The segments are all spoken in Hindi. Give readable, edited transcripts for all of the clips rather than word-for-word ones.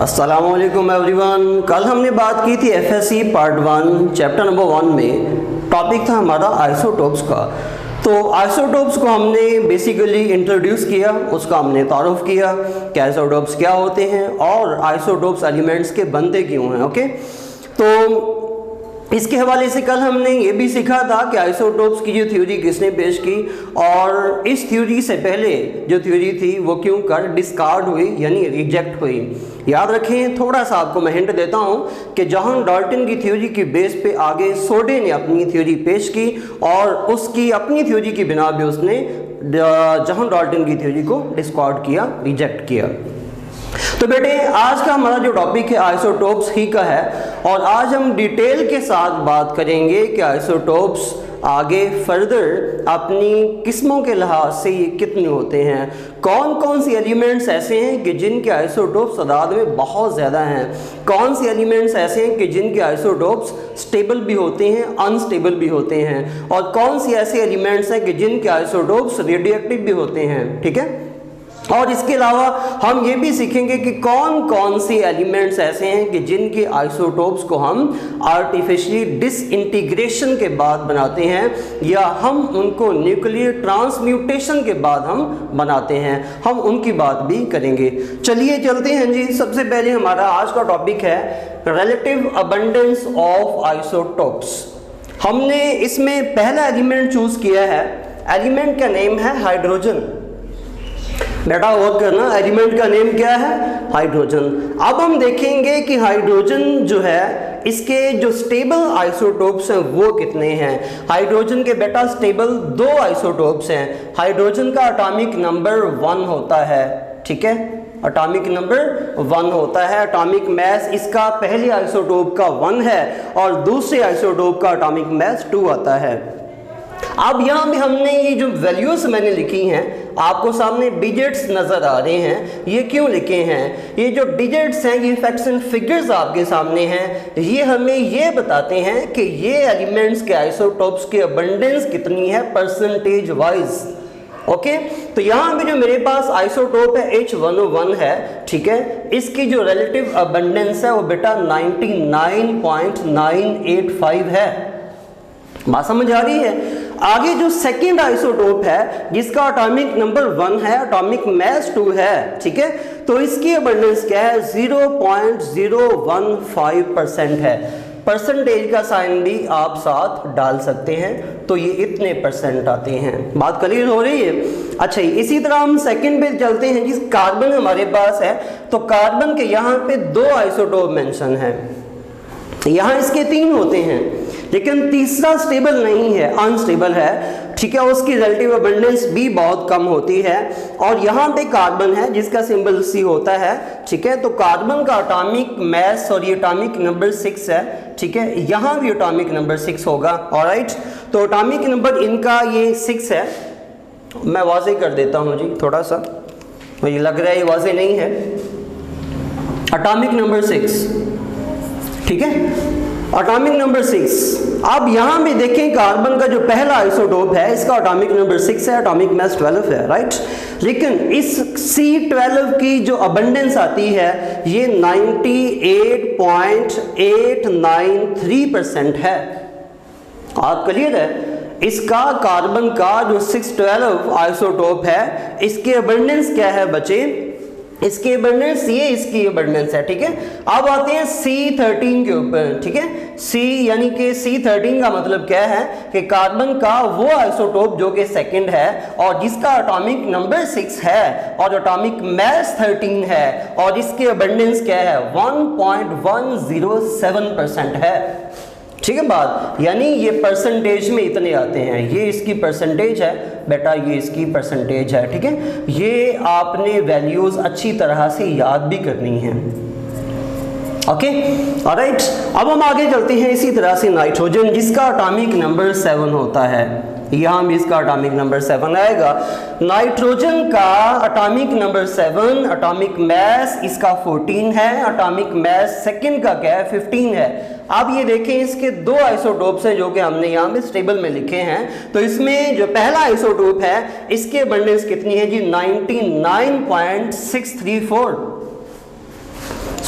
अस्सलामुअलैकुम एवरीवन। कल हमने बात की थी एफएससी पार्ट 1 चैप्टर नंबर 1 में। टॉपिक था हमारा आइसोटोप्स का। तो आइसोटोप्स को हमने बेसिकली इंट्रोड्यूस किया, उसका हमने तारुफ किया कि आइसोटोप्स क्या होते हैं और आइसोटोप्स एलिमेंट्स के बनते क्यों हैं। ओके, तो इसके हवाले से कल हमने ये भी सीखा था कि आइसोटोप्स की जो थ्योरी किसने पेश की और इस थ्योरी से पहले जो थ्योरी थी वो क्यों कर डिस्कार्ड हुई यानी रिजेक्ट हुई। याद रखें, थोड़ा सा आपको मैं हिंट देता हूँ कि जॉन डाल्टन की थ्योरी की बेस पे आगे सोडे ने अपनी थ्योरी पेश की और उसकी अपनी थ्योरी की बिना पे उसने जॉन डाल्टन की थ्योरी को डिस्कार्ड किया, रिजेक्ट किया। तो बेटे आज का हमारा जो टॉपिक है आइसोटोप्स ही का है और आज हम डिटेल के साथ बात करेंगे कि आइसोटोप्स आगे फर्दर अपनी किस्मों के लिहाज से ये कितने होते हैं, कौन कौन सी एलिमेंट्स ऐसे हैं कि जिनके आइसोटोप्स तादाद में बहुत ज़्यादा हैं, कौन सी एलिमेंट्स ऐसे हैं कि जिनके आइसोटोप्स स्टेबल भी होते हैं, अनस्टेबल भी होते हैं, और कौन सी ऐसे एलिमेंट्स हैं कि जिनके आइसोटोप्स रेडियोएक्टिव भी होते हैं। ठीक है, और इसके अलावा हम ये भी सीखेंगे कि कौन कौन सी एलिमेंट्स ऐसे हैं कि जिनके आइसोटोप्स को हम आर्टिफिशियली डिसइंटीग्रेशन के बाद बनाते हैं या हम उनको न्यूक्लियर ट्रांसम्यूटेशन के बाद हम बनाते हैं, हम उनकी बात भी करेंगे। चलिए चलते हैं जी। सबसे पहले हमारा आज का टॉपिक है रिलेटिव अबंडेंस ऑफ आइसोटोप्स। हमने इसमें पहला एलिमेंट चूज किया है, एलिमेंट का नेम है हाइड्रोजन। बेटा गौर करना, एलिमेंट का नेम क्या है? हाइड्रोजन। अब हम देखेंगे कि हाइड्रोजन जो है इसके जो स्टेबल आइसोटोप्स हैं वो कितने हैं। हाइड्रोजन के बेटा स्टेबल 2 आइसोटोप्स हैं। हाइड्रोजन का एटॉमिक नंबर 1 होता है। ठीक है, एटॉमिक नंबर 1 होता है। एटॉमिक मास इसका पहले आइसोटोप का 1 है और दूसरे आइसोटोप का एटॉमिक मास 2 आता है। अब यहाँ भी हमने ये जो वैल्यूज मैंने लिखी हैं, आपको सामने डिजिट्स नजर आ रहे हैं। ये क्यों लिखे हैं? ये जो डिजिट्स हैं, ये फैक्ट्स एंड फिगर्स आपके सामने हैं, ये हमें ये बताते हैं कि ये एलिमेंट्स के आइसोटोप्स की अबंडेंस कितनी है परसेंटेज वाइज। ओके, तो यहाँ पे जो मेरे पास आइसोटोप है H1O1 है, ठीक है, इसकी जो रिलेटिव अबंडेंस है वो बेटा 99.985 है। बात समझ आ रही है? आगे जो सेकंड आइसोटोप है जिसका एटॉमिक नंबर 1 है, एटॉमिक मास 2 है, ठीक है, तो इसकी अबंडेंस क्या है? 0.015% है। परसेंटेज का साइन भी आप साथ डाल सकते हैं, तो ये इतने परसेंट आते हैं। बात क्लियर हो रही है? अच्छा, इसी तरह हम सेकंड पे चलते हैं। जिस कार्बन हमारे पास है, तो कार्बन के यहाँ पे 2 आइसोटोप मेंशन है, यहाँ इसके 3 होते हैं, लेकिन तीसरा स्टेबल नहीं है, अनस्टेबल है। ठीक है, उसकी रिलेटिव अबंडेंस भी बहुत कम होती है। और यहाँ पे कार्बन है जिसका सिंबल C होता है। ठीक है, तो कार्बन का एटॉमिक मास और ये एटॉमिक नंबर 6 है। ठीक है, यहाँ भी एटॉमिक नंबर 6 होगा। ऑलराइट, तो एटॉमिक नंबर इनका ये 6 है। मैं वाज़ेह कर देता हूँ जी, थोड़ा सा मुझे लग रहा है ये वाज़ेह नहीं है। एटॉमिक नंबर 6, ठीक है, एटॉमिक नंबर 6। अब यहाँ भी देखें, कार्बन का जो पहला आइसोटोप है इसका एटॉमिक नंबर 6 है, एटॉमिक मास 12 है, राइट। लेकिन इस C12 की जो अबंडेंस आती है ये 98.893% है। आप क्लियर है? इसका कार्बन का जो 612 आइसोटोप है इसके अबंडेंस क्या है बच्चे? इसकी अबंडेंस ये इसकी अबंडेंस है। ठीक है, अब आते हैं C13 के ऊपर। ठीक है, C यानी कि C13 का मतलब क्या है कि कार्बन का वो आइसोटोप जो कि सेकंड है और जिसका एटॉमिक नंबर 6 है और एटॉमिक मास 13 है और इसकी अबंडेंस क्या है? 1.107% है। ठीक है बात, यानी ये परसेंटेज में इतने आते हैं। ये इसकी परसेंटेज है बेटा, ये इसकी परसेंटेज है। ठीक है, ये आपने वैल्यूज अच्छी तरह से याद भी करनी है। ओके, ऑलराइट, अब हम आगे चलते हैं। इसी तरह से नाइट्रोजन जिसका एटॉमिक नंबर 7 होता है, यहाँ भी इसका एटॉमिक नंबर 7 आएगा। नाइट्रोजन का एटॉमिक नंबर 7, एटॉमिक मास इसका 14 है, एटॉमिक मास सेकंड का क्या है? 15 है। अब ये देखें, इसके 2 आइसोटोप्स हैं जो कि हमने यहाँ पे स्टेबल में लिखे हैं। तो इसमें जो पहला आइसोटोप है इसकी अबंडेंस कितनी है जी? 99.634।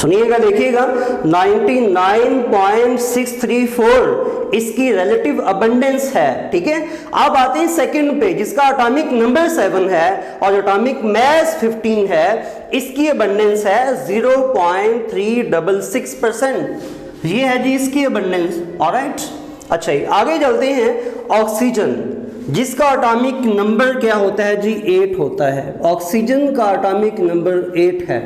सुनिएगा, देखिएगा 99.634 इसकी रिलेटिव अबंडेंस है। ठीक है, अब आते हैं सेकंड पे जिसका एटॉमिक नंबर 7 है और एटॉमिक मास 15 है, इसकी अबंडेंस है 0.366%। ये है जी इसकी अबंडेंस। ऑलराइट, अच्छा आगे चलते हैं। ऑक्सीजन जिसका एटॉमिक नंबर क्या होता है जी 8 होता है। ऑक्सीजन का एटॉमिक नंबर 8 है,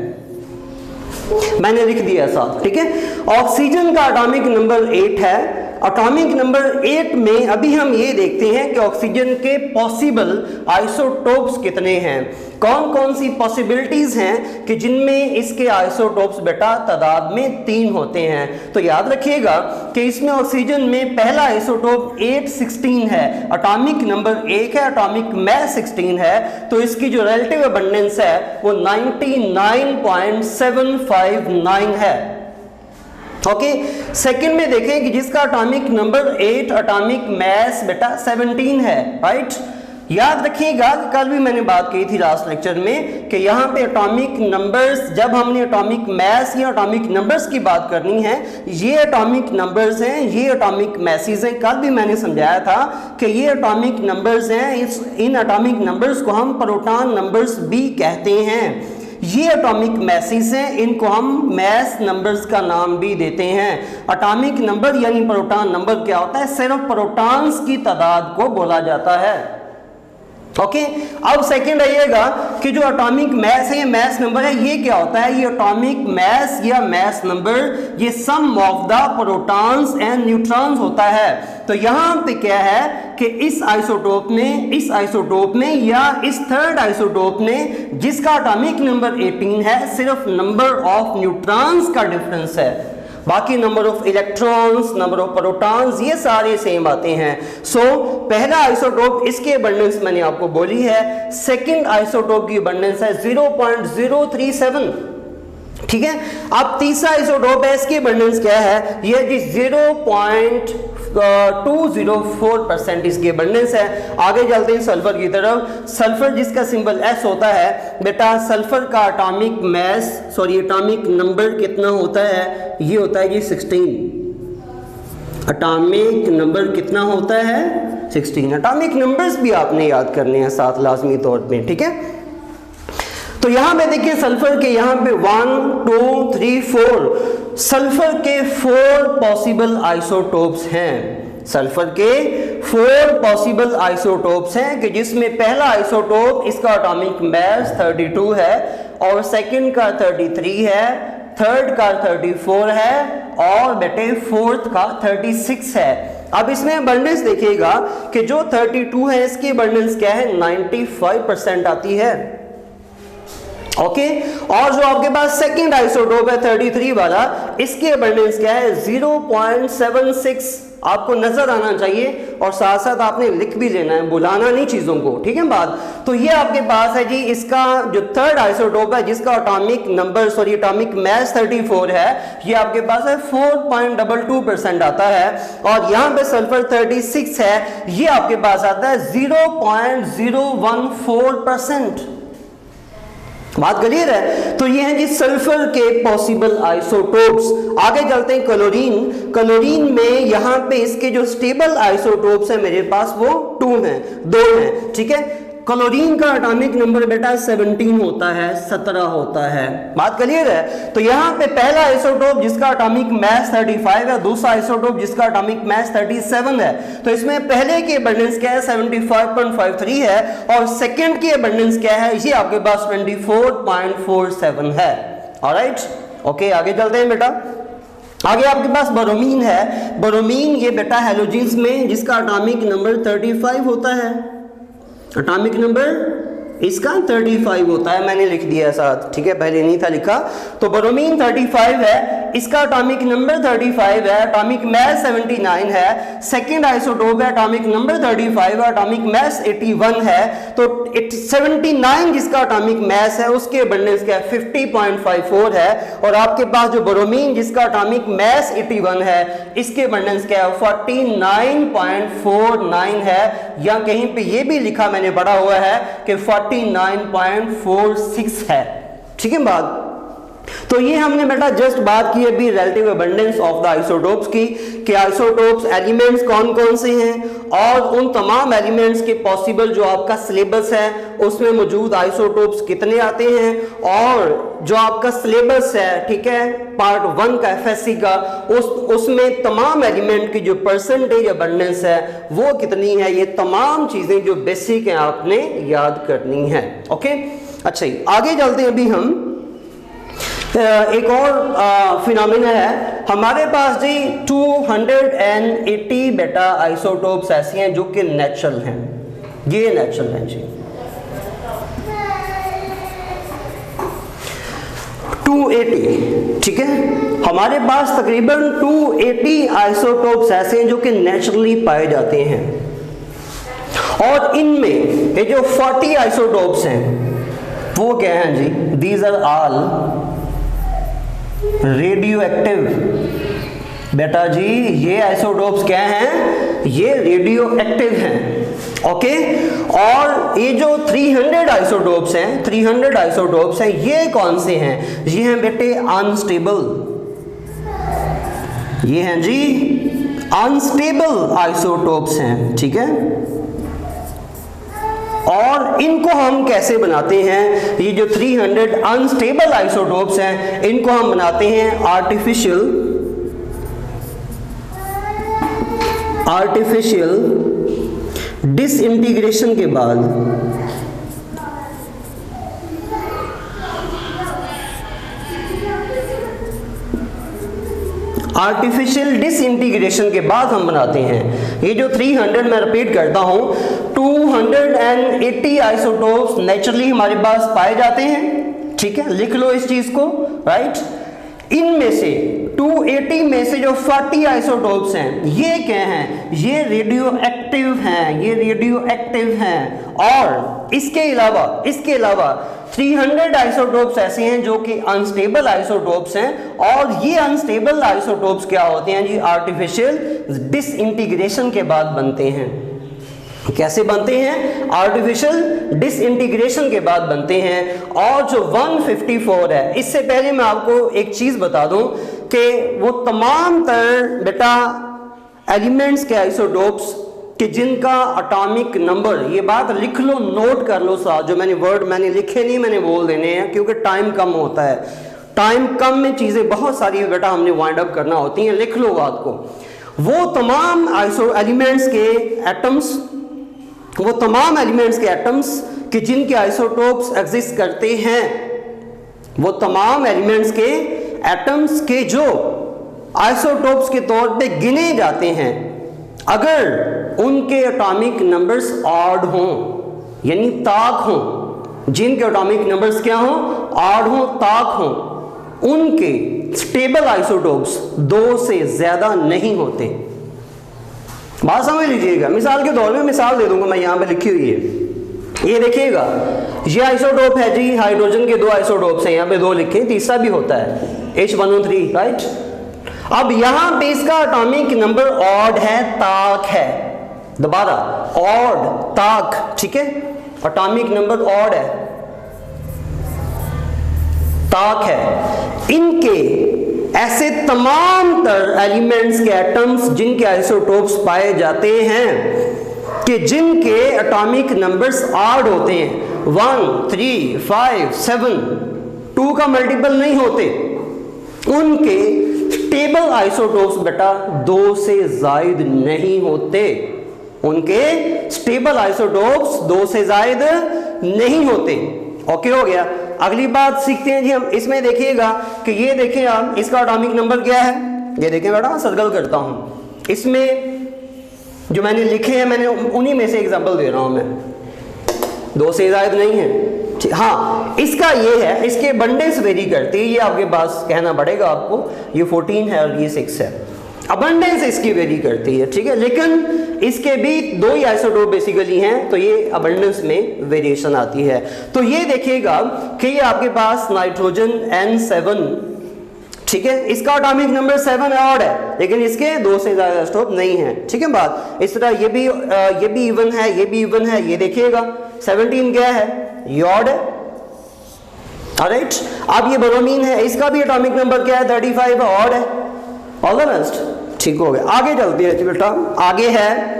मैंने लिख दिया साथ। ठीक है, ऑक्सीजन का एटॉमिक नंबर 8 है। एटॉमिक नंबर 8 में अभी हम ये देखते हैं कि ऑक्सीजन के पॉसिबल आइसोटोप्स कितने हैं, कौन कौन सी पॉसिबिलिटीज हैं कि जिनमें इसके आइसोटोप्स बेटा तादाद में 3 होते हैं। तो याद रखिएगा कि इसमें ऑक्सीजन में पहला आइसोटोप 816 है, एटॉमिक नंबर 1 है, एटॉमिक मास 16 है, तो इसकी जो रिलेटिव अबंडेंस है वो 99.759 है। ओके, सेकंड में देखें कि जिसका एटॉमिक नंबर 8, एटॉमिक मास बेटा 17 है। राइट, याद रखिएगा कि कल भी मैंने बात की थी लास्ट लेक्चर में कि यहाँ पे एटॉमिक नंबर्स, जब हमने एटॉमिक मास या एटॉमिक नंबर्स की बात करनी है, ये एटॉमिक नंबर्स हैं, ये एटॉमिक मैसेज हैं। कल भी मैंने समझाया था कि ये एटॉमिक नंबर्स हैं, इन एटॉमिक नंबर्स को हम प्रोटॉन नंबर्स भी कहते हैं। ये एटॉमिक मैसेज हैं, इनको हम मास नंबर्स का नाम भी देते हैं। एटॉमिक नंबर यानी प्रोटॉन नंबर क्या होता है, सिर्फ प्रोटॉन्स की तादाद को बोला जाता है। ओके, अब सेकंड आइएगा कि जो एटॉमिक मास है, मास नंबर है, ये क्या होता है। ये एटॉमिक मास या मास नंबर ये sum of the protons and neutrons होता है। तो यहां पे क्या है कि इस आइसोटोप में या इस थर्ड आइसोटोप में जिसका एटॉमिक नंबर 18 है, सिर्फ नंबर ऑफ न्यूट्रॉन्स का डिफरेंस है, बाकी number of electrons, number of protons ये सारे सेम आते हैं। सो पहला आइसोटोप इसकी अबंडेंस मैंने आपको बोली है, सेकंड आइसोटोप की अबंडेंस है 0.037। ठीक है, अब तीसरा आइसोटोप है, इसकी अबंडेंस क्या है, ये जी 0.204% इसकी अबंडेंस है। आगे चलते हैं सल्फर की तरफ। सल्फर जिसका सिंबल S होता है बेटा, सल्फर का एटॉमिक मास एटॉमिक नंबर कितना होता है, ये होता है जी 16। एटॉमिक नंबर कितना होता है 16। एटॉमिक नंबर्स भी आपने याद करने हैं साथ लाजमी तौर पे। ठीक है, तो यहां पे देखिए सल्फर के यहां पे 1 2 3 4 सल्फर के 4 पॉसिबल आइसोटोप्स हैं। सल्फर के 4 पॉसिबल आइसोटोप्स हैं कि जिसमें पहला आइसोटोप इसका एटॉमिक मास 32 है और सेकंड का 33 है, थर्ड का 34 है और बेटे फोर्थ का 36 है। अब इसमें अबंडेंस देखिएगा कि जो 32 है इसकी अबंडेंस क्या है 95% आती है। ओके, और जो आपके पास सेकंड आइसोटोप है 33 वाला, इसकी अबंडेंस क्या है 0.76। आपको नजर आना चाहिए और साथ साथ आपने लिख भी लेना है, बुलाना नहीं चीजों को। ठीक है बात, तो ये आपके पास है जी इसका जो थर्ड आइसोटोप है जिसका एटॉमिक नंबर एटॉमिक मास 34 है, ये आपके पास है 4.22% आता है। और यहां पे सल्फर 36 है, ये आपके पास आता है 0.014%। बात क्लियर है। तो ये है जी सल्फर के पॉसिबल आइसोटोप्स। आगे चलते हैं क्लोरीन। क्लोरीन में यहां पे इसके जो स्टेबल आइसोटोप्स है मेरे पास वो 2 हैं। ठीक है, क्लोरीन का एटॉमिक नंबर बेटा 17 होता है, 17 होता है। बात क्लियर है। तो यहां पे पहला आइसोटोप जिसका एटॉमिक मास 35 है, दूसरा आइसोटोप जिसका एटॉमिक मास 37 है। तो इसमें पहले की अबंडेंस क्या है 75.53 है और सेकंड की अबंडेंस क्या है, ये आपके पास 24.47 है। ऑलराइट, ओके, आगे चलते हैं बेटा। आगे आपके पास बोरोमीन है। बोरोमीन ये बेटा हैलोजेंस में जिसका एटॉमिक नंबर 35 होता है, एटॉमिक नंबर इसका 35 होता है, मैंने लिख दिया साथ। ठीक है, पहले नहीं था लिखा। तो बोरोमीन 35 है, इसका एटॉमिक नंबर 35 है, एटॉमिक मास 79 है। सेकंड आइसोटोप है, एटॉमिक नंबर 35 है, एटॉमिक मास 81 है। तो 79 जिसका एटॉमिक मास है उसके अबंडेंस क्या है 50.54 है। और आपके पास जो बोरोमीन जिसका एटॉमिक मास 81 है, इसके अबंडेंस क्या है 49.49 है। या कहीं पे ये भी लिखा मैंने पढ़ा हुआ है कि 49.46 है। ठीक है बात। तो ये हमने बेटा जस्ट बात की अभी relative abundance of the isotopes की, कि आइसोटोप्स एलिमेंट्स कौन कौन से हैं और उन तमाम एलिमेंट्स के पॉसिबल जो आपका सिलेबस है उसमें मौजूद आइसोटोप्स कितने आते हैं, और जो आपका सिलेबस है, ठीक है, पार्ट 1 का एफएससी का, उसमें तमाम एलिमेंट की जो परसेंटेज अबंडेंस है वो कितनी है। ये तमाम चीजें जो बेसिक हैं आपने याद करनी है। ओके, अच्छा आगे चलते हैं। अभी हम एक और फिनोमेना है हमारे पास जी, 280 बेटा आइसोटोप्स ऐसी हैं जो कि नेचुरल हैं, ये नेचुरल हैं जी। 280, ठीक है, हमारे पास तकरीबन 280 आइसोटोप्स ऐसे हैं जो कि नेचुरली पाए जाते हैं, और इनमें ये जो 40 आइसोटोप्स हैं वो क्या हैं जी, these are all radio active. बेटा जी ये आइसोटोप्स क्या हैं, ये रेडियो एक्टिव हैं। ओके, और ये जो 300 आइसोटोप्स हैं, 300 आइसोटोप्स हैं, ये कौन से हैं, ये हैं बेटे अनस्टेबल, ये हैं जी अनस्टेबल आइसोटोप्स हैं, ठीक है। और इनको हम कैसे बनाते हैं, ये जो 300 अनस्टेबल आइसोटोप्स हैं इनको हम बनाते हैं आर्टिफिशियल डिसइंटीग्रेशन के बाद। आर्टिफिशियल डिसइंटीग्रेशन के बाद हम बनाते हैं ये जो 300, मैं रिपीट करता हूं, 280 आइसोटोप्स नेचुरली हमारे पास पाए जाते हैं, ठीक है, लिख लो इस चीज को, राइट। इनमें से 280 में से जो 40 आइसोटोप्स हैं ये क्या हैं, ये रेडियो एक्टिव हैं, ये रेडियो एक्टिव हैं। और इसके अलावा 300 आइसोटोप्स ऐसे हैं जो कि अनस्टेबल आइसोटोप्स हैं, और ये अनस्टेबल आइसोटोप्स क्या होते हैं जी, आर्टिफिशियल डिसइंटीग्रेशन के बाद बनते हैं। कैसे बनते हैं, आर्टिफिशियल डिसइंटीग्रेशन के बाद बनते हैं। और जो 154 है, इससे पहले मैं आपको एक चीज बता दूं कि वो तमाम तर बेटा एलिमेंट्स के आइसोटोप्स कि जिनका एटॉमिक नंबर, ये बात लिख लो, नोट कर लो साथ, जो मैंने लिखे नहीं, मैंने बोल देने हैं क्योंकि टाइम कम होता है, टाइम कम में चीजें बहुत सारी बेटा हमने वाइंड अप करना होती हैं, लिख लो बात को। वो तमाम एलिमेंट्स के एटम्स, वो तमाम एलिमेंट्स के एटम्स कि जिनके आइसोटोप्स एग्जिस्ट करते हैं, वो तमाम एलिमेंट्स के एटम्स के जो आइसोटोप्स के तौर पे गिने जाते हैं, अगर उनके एटॉमिक नंबर्स ऑड हों, यानी ताक हों, जिनके एटॉमिक नंबर्स क्या हों, ऑड हों, ताक हों, उनके स्टेबल आइसोटोप्स 2 से ज्यादा नहीं होते। बात समझ लीजिएगा, मिसाल के तौर में मिसाल दे दूंगा मैं, यहां पे लिखी हुई है, ये देखिएगा, ये आइसोटोप है जी, हाइड्रोजन के 2 आइसोटोप्स हैं, यहां पे 2 लिखे, तीसरा भी होता है H1O3, राइट। अब यहां पे इसका एटॉमिक नंबर ऑड है, ताक है, दोबारा ऑड, ताक, ठीक है, एटॉमिक नंबर ऑड है, ताक है। इनके ऐसे तमाम तर एलिमेंट्स के एटम्स जिनके आइसोटोप्स पाए जाते हैं कि जिनके एटॉमिक नंबर्स ऑड होते हैं, 1, 3, 5, 7, 2 का मल्टीपल नहीं होते, उनके स्टेबल आइसोटोप्स बेटा 2 से जायद नहीं होते, उनके स्टेबल आइसोटोप्स 2 से जायद नहीं होते। ओके हो गया। अगली बात सीखते हैं जी हम, इसमें देखिएगा कि ये देखें आप, इसका एटॉमिक नंबर क्या है, ये देखें बेटा, सर्कल करता हूं, इसमें जो मैंने लिखे हैं मैंने उन्हीं में से एग्जांपल दे रहा हूं मैं, 2 से जायद नहीं है। हाँ, इसका ये है, इसके अबंडेंस वेरी करती है, ये आपके पास कहना पड़ेगा आपको, ये 14 है और ये 6 है, अबंडेंस इसकी वेरी करती है, ठीक है, लेकिन इसके भी 2 ही आइसोटोप बेसिकली हैं, तो ये अबंडेंस में वेरिएशन आती है। तो ये देखिएगा कि ये आपके पास नाइट्रोजन N7, ठीक है, इसका एटॉमिक नंबर 7 ऑड है, लेकिन इसके 2 से ज्यादा आइसोटोप नहीं है, ठीक है बात। इस तरह ये भी इवन है, ये भी इवन है, ये देखिएगा 17 क्या है, ये ऑड है, ऑलराइट, अब ये ब्रोमीन है, इसका भी एटॉमिक नंबर क्या है 35 है, ऑड है। ऑल द बेस्ट, ठीक हो गया। आगे चलते हैं बेटा, आगे है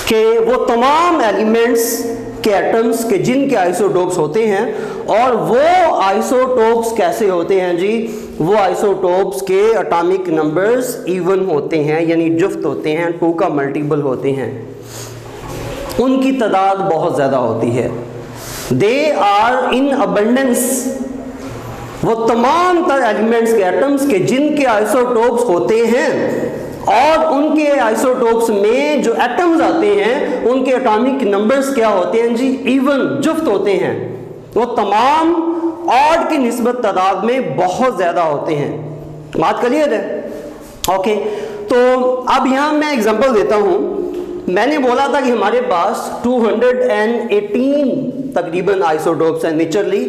कि वो तमाम एलिमेंट्स के एटम्स के जिनके आइसोटोप्स होते हैं, और वो आइसोटोप्स कैसे होते हैं जी, वो आइसोटोप्स के एटॉमिक नंबर्स इवन होते हैं, यानी जुफ्त होते हैं, 2 का मल्टीपल होते हैं, उनकी तादाद बहुत ज़्यादा होती है। दे आर इन अबंडेंस, वो तमाम तर एलिमेंट्स के एटम्स के जिनके आइसोटोप्स होते हैं, और उनके आइसोटोप्स में जो एटम्स आते हैं उनके एटॉमिक नंबर्स क्या होते हैं जी, इवन, जुफ्त होते हैं। वो तमाम ऑड की निस्बत तादाद में बहुत ज़्यादा होते हैं। बात क्लियर है? ओके, तो अब यहाँ मैं एग्जांपल देता हूँ। मैंने बोला था कि हमारे पास 218 तकरीबन आइसोटोप्स हैं नेचुरली।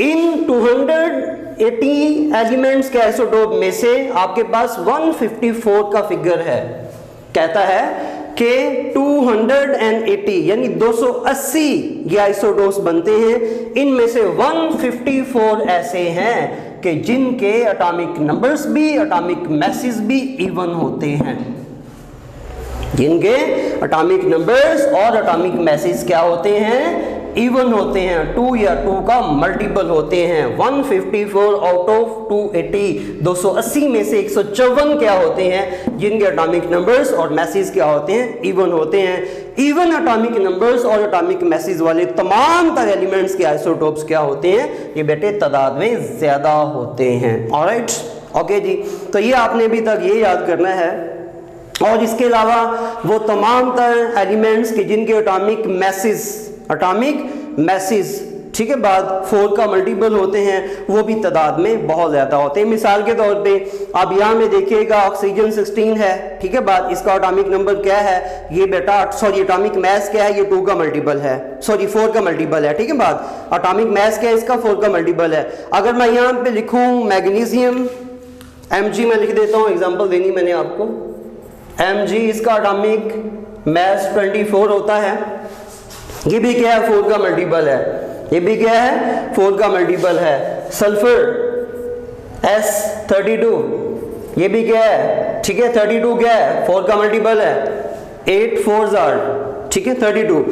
इन 280 एलिमेंट्स के आइसोटोप में से आपके पास 154 का फिगर है, कहता है कि 280 यानी 280 ये आइसोटोप्स बनते हैं। इनमें से 154 ऐसे हैं कि जिनके एटॉमिक नंबर्स भी, एटॉमिक मैसेज भी इवन होते हैं, जिनके एटॉमिक नंबर्स और एटॉमिक मैसेज क्या होते हैं, इवन होते हैं, 2 या 2 का मल्टीपल होते हैं। 154 आउट ऑफ 280, 280 में से 154 क्या होते हैं, जिनके एटॉमिक नंबर्स और मैसेज क्या होते हैं, इवन होते हैं। इवन एटॉमिक नंबर्स और एटॉमिक मैसेज वाले तमाम तर एलिमेंट्स के आइसोटोप्स क्या होते हैं, ये बेटे तादाद में ज्यादा होते हैं। ऑलराइट, ओके जी, तो ये आपने अभी तक ये याद करना है। और इसके अलावा वो तमाम तर एलिमेंट्स के जिनके एटॉमिक मैसेज ठीक है, बाद 4 का मल्टीपल होते हैं, वो भी तादाद में बहुत ज्यादा होते हैं। मिसाल के तौर पे अब यहाँ में देखिएगा ऑक्सीजन 16 है, ठीक है, बाद इसका एटॉमिक नंबर क्या है, ये बेटा सॉरी एटॉमिक मास क्या है, ये 2 का मल्टीपल है, सॉरी 4 का मल्टीपल है, ठीक है, बाद एटॉमिक मास क्या है इसका, 4 का मल्टीपल है। अगर मैं यहाँ पे लिखूँ मैग्नीशियम Mg, मैं लिख देता हूँ, एग्जाम्पल देनी मैंने आपको, Mg इसका एटॉमिक मास 24 होता है, ये भी क्या है 4 का मल्टीपल है, ये भी क्या है 4 का मल्टीपल है। सल्फर S32, ये भी क्या है, ठीक है, 32 क्या है 4 का मल्टीपल है, 8 4s are, ठीक है, 32।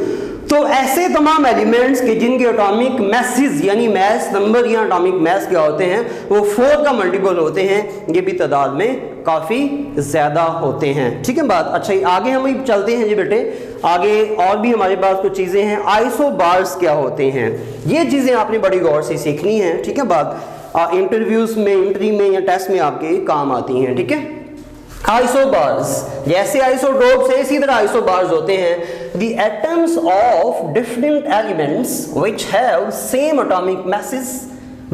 तो ऐसे तमाम एलिमेंट्स के जिनके एटॉमिक मैसेज यानी मास नंबर या एटॉमिक मास क्या होते हैं, वो 4 का मल्टीपल होते हैं, ये भी तादाद में काफी ज्यादा होते हैं, ठीक है बात। अच्छा, आगे हम चलते हैं जी बेटे, आगे और भी हमारे पास कुछ चीजें हैं। आइसोबार्स क्या होते हैं, ये चीजें आपने बड़ी गौर से सीखनी है, ठीक है बात, इंटरव्यूज में, इंटरव्यू में या टेस्ट में आपके काम आती हैं, ठीक है। आइसोबार्स, जैसे आइसोटोप्स है इसी तरह आइसोबार्स होते हैं। The atoms of different elements which have same atomic message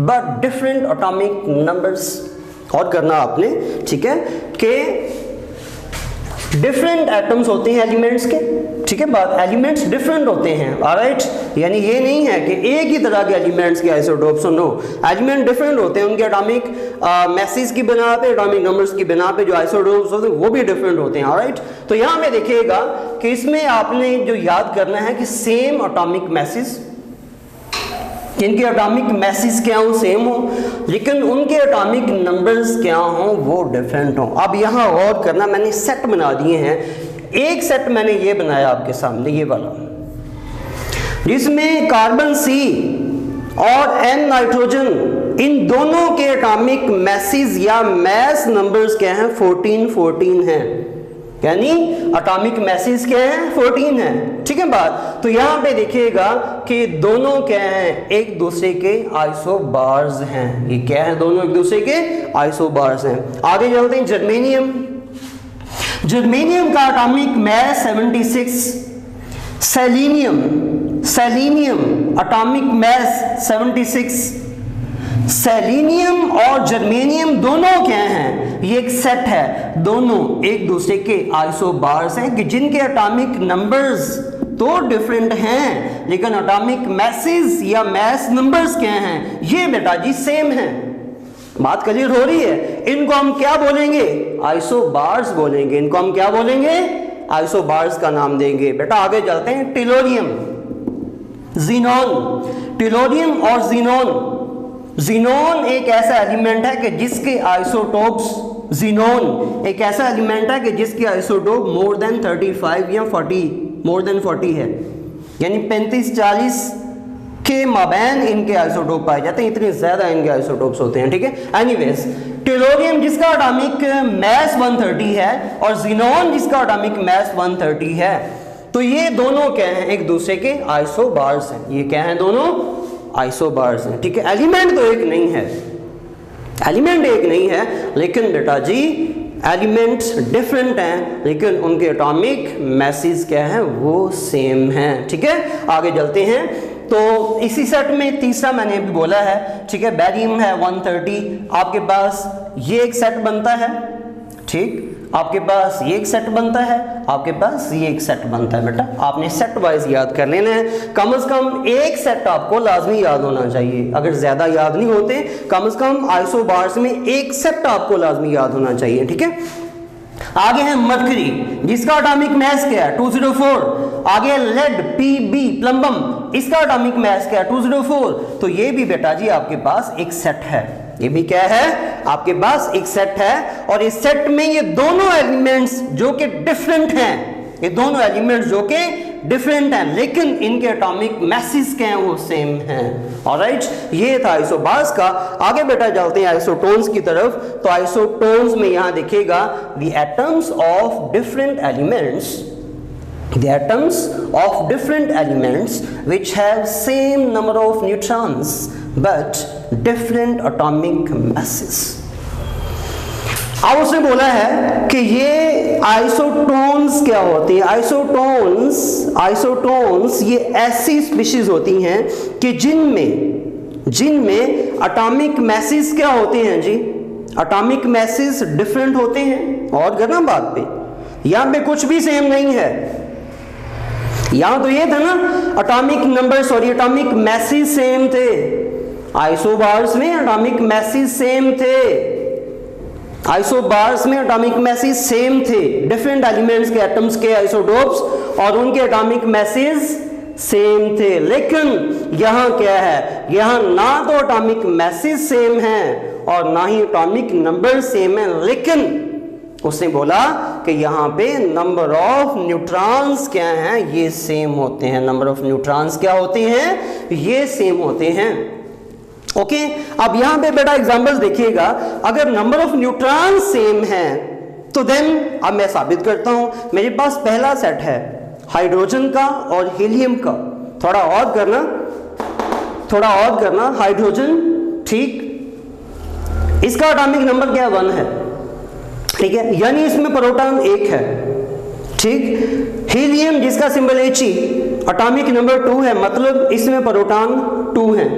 but different atomic numbers. और करना आपने, ठीक है, कि डिफरेंट एटम्स होते हैं एलिमेंट्स के, ठीक है बात, एलिमेंट्स डिफरेंट होते हैं, ऑलराइट, यानी ये नहीं है कि एक ही तरह के एलिमेंट्स के आइसोटोप्स, नो, एलिमेंट डिफरेंट होते हैं, उनके एटॉमिक मैसेज की बिना पे, एटॉमिक नंबर्स की बिना पे जो आइसोटोप्स होते हैं वो भी डिफरेंट होते हैं, ऑलराइट। तो यहाँ पे देखिएगा कि इसमें आपने जो याद करना है कि सेम एटॉमिक मैसेज, जिनके एटॉमिक मैसेज क्या हो सेम हो, लेकिन उनके एटॉमिक नंबर्स क्या हो वो डिफरेंट हो। अब यहाँ गौर करना, मैंने सेट बना दिए हैं, एक सेट मैंने ये बनाया आपके सामने, ये वाला, जिसमें कार्बन C और N नाइट्रोजन, इन दोनों के एटॉमिक मैसेज या मास नंबर्स क्या हैं 14 हैं, यानी एटॉमिक मैसेज क्या है 14 है, ठीक है बात। तो यहां पे देखिएगा कि दोनों क्या हैं, एक दूसरे के आइसोबार्स हैं, ये क्या है, दोनों एक दूसरे के आइसोबार्स हैं। आगे चलते हैं, जर्मेनियम, जर्मेनियम का atomic mass 76, selenium, selenium atomic mass 76, selenium और जर्मेनियम दोनों क्या हैं, ये एक सेट है, दोनों एक दूसरे के आइसोबार्स हैं कि जिनके एटॉमिक नंबर्स तो डिफरेंट हैं लेकिन एटॉमिक मैसेज या मास नंबर्स क्या हैं, ये बेटा जी सेम हैं। बात क्लियर हो रही है? इनको हम क्या बोलेंगे, आइसोबार्स बोलेंगे, इनको हम क्या बोलेंगे, आइसोबार्स का नाम देंगे। बेटा आगे चलते हैं, टेलोरियम, जीनोन, टेलोरियम और जीनोन ज़ीनोन एक ऐसा एलिमेंट है कि जिसके आइसोटोप्स, ज़ीनोन एक ऐसा एलिमेंट है कि जिसके आइसोटोप मोर देन 35 या 40, मोर देन 40 है, यानी 35-40 के माबैन इनके आइसोटोप पाए जाते हैं, इतने ज़्यादा इनके आइसोटोप्स होते हैं, ठीक है। एनीवेज, टेलोरियम जिसका एटॉमिक मास 130 है और ज़ीनोन जिसका एटॉमिक मास 130 है, तो ये दोनों क्या हैं, एक दूसरे के आइसोबार्स हैं। ये क्या हैं, दोनों आइसोबार्स हैं, ठीक है। एलिमेंट तो एक नहीं है, एलिमेंट एक नहीं है, लेकिन बेटा जी एलिमेंट्स डिफरेंट हैं, लेकिन उनके एटॉमिक मैसेज क्या हैं, वो सेम हैं, ठीक है। आगे चलते हैं। तो इसी सेट में तीसरा मैंने भी बोला है, ठीक है, बैरियम है 130, आपके पास ये एक सेट बनता है, ठीक, आपके पास ये एक सेट बनता है, आपके पास ये एक सेट बनता है। बेटा आपने सेट वाइज याद कर लेना है, कम से कम एक सेट आपको लाजमी याद होना चाहिए, अगर ज्यादा याद नहीं होते कम से कम आइसोबार्स में एक सेट आपको लाजमी याद होना चाहिए, ठीक है। आगे है मरकरी जिसका एटॉमिक मास क्या है, 204। आगे लेड पीबी प्लम्बम, इसका एटॉमिक मास क्या है, 204। तो ये भी बेटा जी आपके पास एक सेट है, ये भी क्या है, आपके पास एक सेट है, और इस सेट में ये दोनों एलिमेंट्स जो कि डिफरेंट हैं, ये दोनों एलिमेंट्स जो कि डिफरेंट हैं, लेकिन इनके एटॉमिक मैसेज क्या हैं, वो सेम हैं। ऑलराइट, ये था आइसोबार्स का। आगे बेटा चलते हैं आइसोटोन्स की तरफ। तो आइसोटोन्स में यहां देखिएगा the atoms of different elements, the atoms of different elements which have same number of neutrons but different atomic masses। अब उसने बोला है कि ये आइसोटोन्स क्या होती हैं। आइसोटोन्स ये ऐसी स्पीशीज होती हैं कि जिनमें एटॉमिक मैसेज क्या होते हैं जी, एटॉमिक मैसेज डिफरेंट होते हैं। और करना बात पे, यहां पे कुछ भी सेम नहीं है, यहां तो ये था ना atomic number, sorry atomic message same थे, आइसोबार्स में एटॉमिक मैसेज सेम थे, आइसोबार्स में एटॉमिक मैसेज सेम थे, डिफरेंट एलिमेंट्स के एटम्स के आइसोटोप्स और उनके एटॉमिक मैसेज सेम थे। लेकिन यहां क्या है, यहां ना तो एटॉमिक मैसेज सेम है और ना ही एटॉमिक नंबर सेम है, लेकिन उसने बोला कि यहाँ पे नंबर ऑफ न्यूट्रॉन्स क्या हैं, ये सेम होते हैं। नंबर ऑफ न्यूट्रॉन्स क्या होते हैं, ये सेम होते हैं। ओके, अब यहाँ पे बेटा एग्जांपल्स देखिएगा, अगर नंबर ऑफ न्यूट्रॉन्स सेम हैं तो देन अब मैं साबित करता हूँ। मेरे पास पहला सेट है हाइड्रोजन का और हीलियम का, थोड़ा और करना, हाइड्रोजन, ठीक, इसका एटॉमिक नंबर क्या 1 है, ठीक है, यानी इसमें प्रोटॉन 1 है, ठीक। हीलियम जिसका सिंबल He, एटॉमिक नंबर 2 है, मतलब इसमें प्रोटॉन 2 है।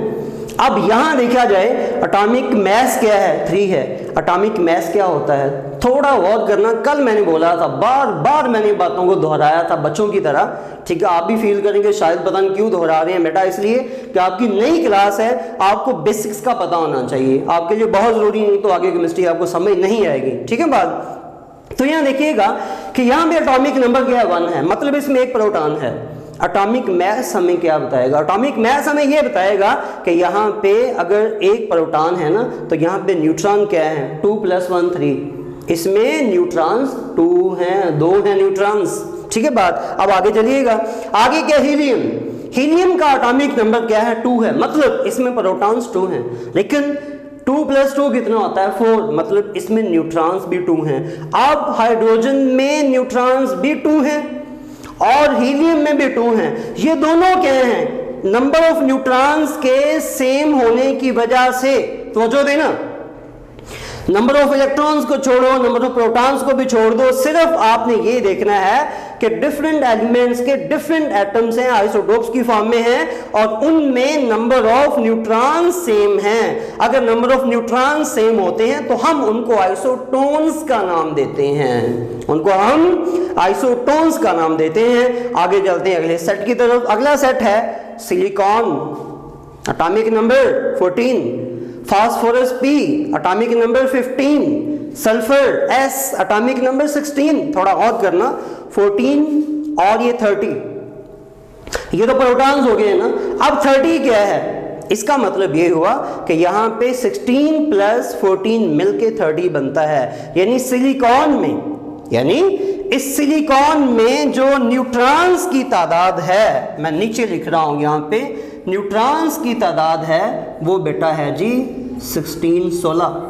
अब यहां देखा जाए एटॉमिक मास क्या है, 3 है। एटॉमिक मास क्या होता है, थोड़ा और करना, कल मैंने बोला था, बार बार मैंने बातों को दोहराया था बच्चों की तरह, ठीक है। आप भी फील करेंगे शायद पता नहीं क्यों दोहरा रहे हैं बेटा, इसलिए कि आपकी नई क्लास है, आपको बेसिक्स का पता होना चाहिए, आपके लिए बहुत जरूरी, नहीं तो आगे केमिस्ट्री आपको समझ नहीं आएगी, ठीक है बात। तो यहाँ देखिएगा कि यहाँ पे एटॉमिक नंबर क्या है, 1 है, मतलब इसमें एक प्रोटॉन है। एटॉमिक मास हमें क्या बताएगा, एटॉमिक मास हमें ये बताएगा कि यहाँ पे अगर एक प्रोटॉन है ना, तो यहाँ पे न्यूट्रॉन क्या है, 2 + 1 3, इसमें न्यूट्रॉन्स 2 हैं, 2 हैं न्यूट्रॉन्स, ठीक है बात। अब आगे चलिएगा, आगे क्या, हीलियम का एटॉमिक नंबर क्या है, 2 है, मतलब इसमें प्रोटॉन्स 2 हैं, लेकिन 2 + 2 कितना होता है, 4, मतलब इसमें न्यूट्रॉन्स भी 2 हैं। अब हाइड्रोजन में न्यूट्रॉन्स भी 2 हैं और हीलियम में भी 2 हैं। ये दोनों क्या हैं, नंबर ऑफ न्यूट्रॉन्स के सेम होने की वजह से, तवज्जो देना, नंबर ऑफ इलेक्ट्रॉन्स को छोड़ो, नंबर ऑफ प्रोटॉन्स को भी छोड़ दो, सिर्फ आपने ये देखना है कि डिफरेंट एलिमेंट्स के डिफरेंट एटम्स हैं, आइसोटोप्स की फॉर्म में हैं और उनमें नंबर ऑफ न्यूट्रॉन्स सेम हैं। अगर नंबर ऑफ न्यूट्रॉन्स सेम होते हैं तो हम उनको आइसोटोन्स का नाम देते हैं, उनको हम आइसोटोन्स का नाम देते हैं। आगे चलते हैं अगले सेट की तरफ। अगला सेट है silicon, atomic number 14, phosphorus P, atomic number 15, sulphur S, atomic number 16, थोड़ा और करना, 14 और ये 30, ये तो प्रोटॉन्स हो गए ना। अब 30 क्या है, इसका मतलब ये हुआ कि यहाँ पे 16 प्लस 14 मिलके 30 बनता है। यानी सिलिकॉन में, यानी इस सिलिकॉन में जो न्यूट्रॉन्स की तादाद है, मैं नीचे लिख रहा हूं यहाँ पे, न्यूट्रॉन्स की तादाद है वो बेटा है जी 16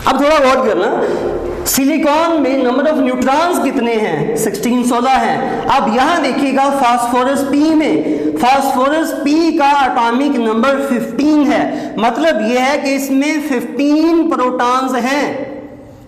अब थोड़ा गौर करना, सिलिकॉन में नंबर ऑफ न्यूट्रॉन्स कितने हैं? 16 हैं। अब यहां देखिएगा फास्फोरस पी में, फास्फोरस पी का एटॉमिक नंबर 15 है। मतलब यह है कि इसमें 15 प्रोटॉन्स हैं।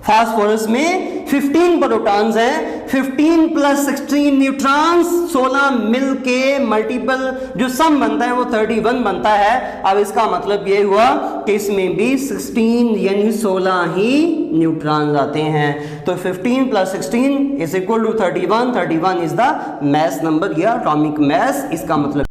फास्फोरस में 15 प्रोटॉन्स हैं, 15 प्लस 16 न्यूट्रॉन्स, 16 मिल के मल्टीपल जो सम बनता है वो 31 बनता है। अब इसका मतलब ये हुआ कि इसमें भी 16 यानी 16 ही न्यूट्रॉन्स आते हैं। तो 15 plus 16 is equal to 31। 31 is the mass number या एटॉमिक मैस। इसका मतलब